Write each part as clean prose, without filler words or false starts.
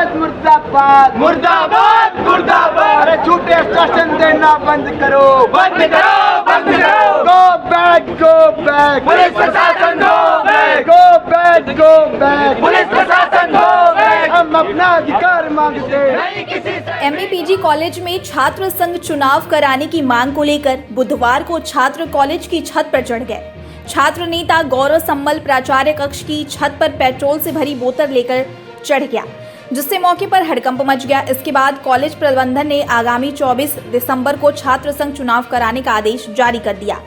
कांग्रेस मुर्दाबाद मुर्दाबाद मुर्दाबाद। अरे झूठे शासन देना बंद करो, बंद करो, बंद करो। Go back, go back, police प्रशासन go back, go back, go back, police प्रशासन गो बैक। हम अपना अधिकार मांगते नहीं किसी से। एमबीपीजी कॉलेज में छात्र संघ चुनाव कराने की मांग को लेकर बुधवार को छात्र कॉलेज की छत पर चढ़ गए। छात्र नेता गौरव संबल प्राचार्य कक्ष की छत पर पेट्रोल से भरी बोतल लेकर चढ़ गया, जिससे मौके पर हड़कंप मच गया। इसके बाद कॉलेज प्रबंधन ने आगामी 24 दिसंबर को छात्र संघ चुनाव कराने का आदेश जारी कर दिया।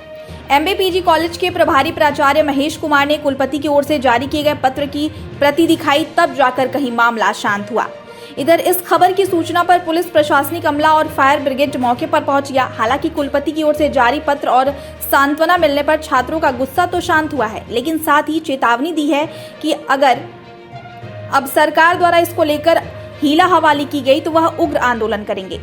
एमबीपीजी कॉलेज के प्रभारी प्राचार्य महेश कुमार ने कुलपति की ओर से जारी किए गए पत्र की प्रति दिखाई, तब जाकर कहीं मामला शांत हुआ। इधर इस खबर की सूचना पर पुलिस, प्रशासनिक अमला और फायर ब्रिगेड मौके पर पहुंच गया। हालांकि कुलपति की ओर से जारी पत्र और सांत्वना मिलने पर छात्रों का गुस्सा तो शांत हुआ है, लेकिन साथ ही चेतावनी दी है कि अगर अब सरकार द्वारा इसको लेकर हीला हवाली की गई तो वह उग्र आंदोलन करेंगे।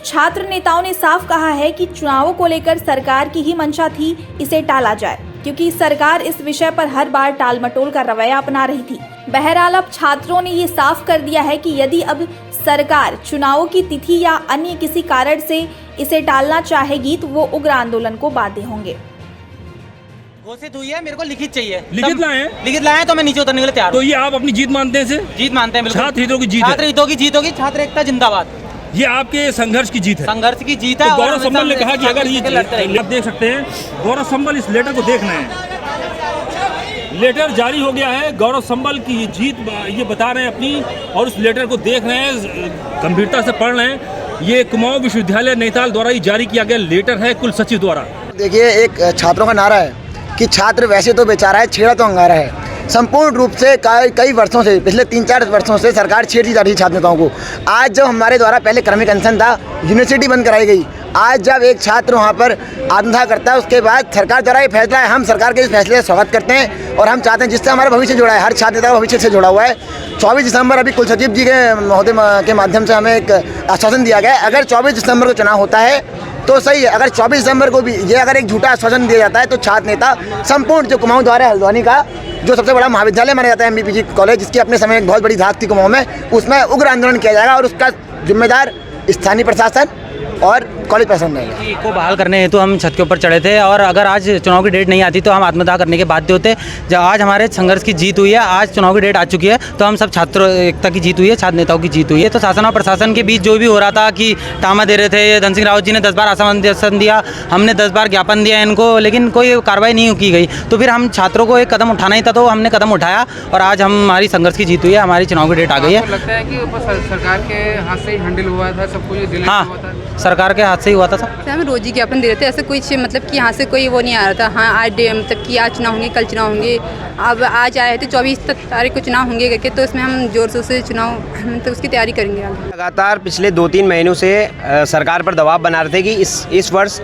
छात्र नेताओं ने साफ कहा है कि चुनावों को लेकर सरकार की ही मंशा थी इसे टाला जाए, क्योंकि सरकार इस विषय पर हर बार टालमटोल का रवैया अपना रही थी। बहरहाल अब छात्रों ने ये साफ कर दिया है कि यदि अब सरकार चुनावों की तिथि या अन्य किसी कारण से इसे टालना चाहेगी तो वो उग्र आंदोलन को बाध्य होंगे। घोषित हुई है, मेरे को लिखित चाहिए। लिखित लाए हैं? लिखित लाए हैं तो मैं नीचे उतरने के लिए तैयार हूं। तो ये आप अपनी जीत मानते हैं? इसे जीत मानते हैं, बिल्कुल। छात्र हितों की जीत है। छात्र हितों की जीत होगी, छात्र एकता जिंदाबाद। ये आपके संघर्ष की जीत है। संघर्ष की जीत है। तो गौरव और संबल ने कहा कि अगर ये लड़ते रहेंगे। आप देख सकते हैं, गौरव संबल इस लेटर को देखना है। लेटर जारी हो गया है, गौरव संबल की ये जीत ये बता रहे हैं अपनी, और उस लेटर को देख रहे हैं, गंभीरता से पढ़ रहे हैं। ये कुमाऊं विश्वविद्यालय नैनीताल द्वारा ही जारी किया गया लेटर है, कुल सचिव द्वारा। देखिए, एक छात्रों का नारा है कि छात्र वैसे तो बेचारा है, छेड़ा तो अंगारा है। संपूर्ण रूप से कई वर्षों से, पिछले 3-4 वर्षों से सरकार छेड़ती जा रही है छात्र नेताओं को। आज जब हमारे द्वारा पहले क्रमिक अनशन था, यूनिवर्सिटी बंद कराई गई। आज जब एक छात्र वहाँ पर आत्मदाह करता है, उसके बाद सरकार द्वारा ये फैसला है, हम सरकार के इस फैसले का स्वागत करते हैं और हम चाहते हैं जिससे हमारा भविष्य जुड़ा है, हर छात्र नेता का भविष्य से जुड़ा हुआ है। 24 दिसंबर अभी कुल सचिव जी के महोदय के माध्यम से हमें एक आश्वासन दिया गया है, अगर 24 दिसंबर को चुनाव होता है तो सही है। अगर 24 दिसंबर को भी ये अगर एक झूठा आश्वासन दिया जाता है तो छात्र नेता संपूर्ण जो कुमाऊं द्वारा हल्द्वानी का जो सबसे बड़ा महाविद्यालय माना जाता है एमबीपीजी कॉलेज, जिसकी अपने समय एक बहुत बड़ी धाक थी कुमाऊं में, उसमें उग्र आंदोलन किया जाएगा और उसका जिम्मेदार स्थानीय प्रशासन और कॉलेज प्रशासन रहेगा। को बहाल करने हेतु हम छत के ऊपर चढ़े थे, और अगर आज चुनाव की डेट नहीं आती तो हम आत्मदाह करने के बाध्य होते। जब आज हमारे संघर्ष की जीत हुई है, आज चुनाव की डेट आ चुकी है, तो हम सब छात्र एकता की जीत हुई है, छात्र नेताओं की जीत हुई है। तो शासन और प्रशासन के बीच जो भी हो रहा था कि टामा दे रहे थे, धन सिंह रावत जी ने 10 बार आश्वासन दिया, हमने 10 बार ज्ञापन दिया इनको, लेकिन कोई कार्रवाई नहीं की गई। तो फिर हम छात्रों को एक कदम उठाना ही था, तो हमने कदम उठाया और आज हमारी संघर्ष की जीत हुई है, हमारी चुनाव की डेट आ गई है। लगता है कि सरकार के हाथ से ही हैंडल हुआ था सब कुछ? हाँ, सरकार के हाथ से ही हुआ था सब। हमें रोज ही ज्ञापन दे रहे थे, ऐसे कोई मतलब कि यहाँ से कोई वो नहीं आ रहा था। हाँ, आज मतलब कि आज चुनाव होंगे, कल चुनाव होंगे। अब आज आए थे 24 तारीख को चुनाव होंगे करके, तो इसमें हम जोर शोर से चुनाव तो उसकी तैयारी करेंगे। लगातार पिछले 2-3 महीनों से सरकार पर दबाव बना रहे थे कि इस वर्ष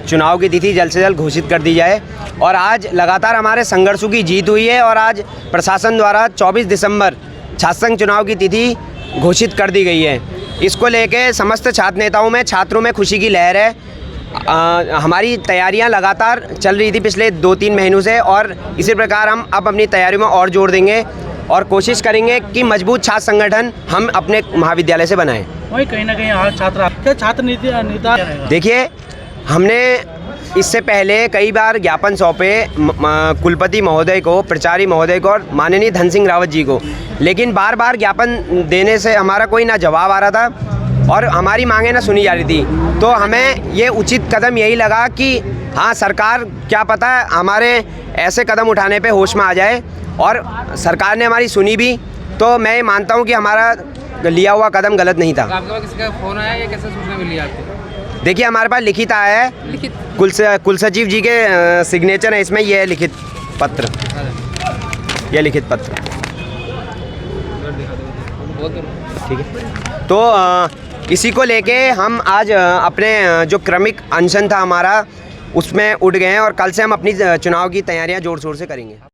चुनाव की तिथि जल्द से जल्द घोषित कर दी जाए, और आज लगातार हमारे संघर्षों की जीत हुई है और आज प्रशासन द्वारा 24 दिसंबर छात्र संघ चुनाव की तिथि घोषित कर दी गई है। इसको लेके समस्त छात्र नेताओं में, छात्रों में खुशी की लहर है। हमारी तैयारियां लगातार चल रही थी पिछले 2-3 महीनों से, और इसी प्रकार हम अब अपनी तैयारियों में और जोर देंगे और कोशिश करेंगे कि मजबूत छात्र संगठन हम अपने महाविद्यालय से बनाएं। वही कहीं ना कहीं छात्र नेता देखिए, हमने इससे पहले कई बार ज्ञापन सौंपे कुलपति महोदय को, प्राचार्य महोदय को और माननीय धन सिंह रावत जी को, लेकिन बार बार ज्ञापन देने से हमारा कोई ना जवाब आ रहा था और हमारी मांगें ना सुनी जा रही थी। तो हमें ये उचित कदम यही लगा कि हाँ, सरकार क्या पता हमारे ऐसे कदम उठाने पे होश में आ जाए, और सरकार ने हमारी सुनी भी। तो मैं मानता हूँ कि हमारा लिया हुआ कदम गलत नहीं था। आपके पास किसी का फोन आया या कैसे सूचना मिली आपको? देखिए, हमारे पास लिखित आया है, कुल सचिव जी के सिग्नेचर है इसमें, ये है लिखित पत्र, ये लिखित पत्र, ठीक है। तो इसी को लेके हम आज अपने जो क्रमिक अनशन था हमारा, उसमें उठ गए हैं और कल से हम अपनी चुनाव की तैयारियां जोर शोर से करेंगे।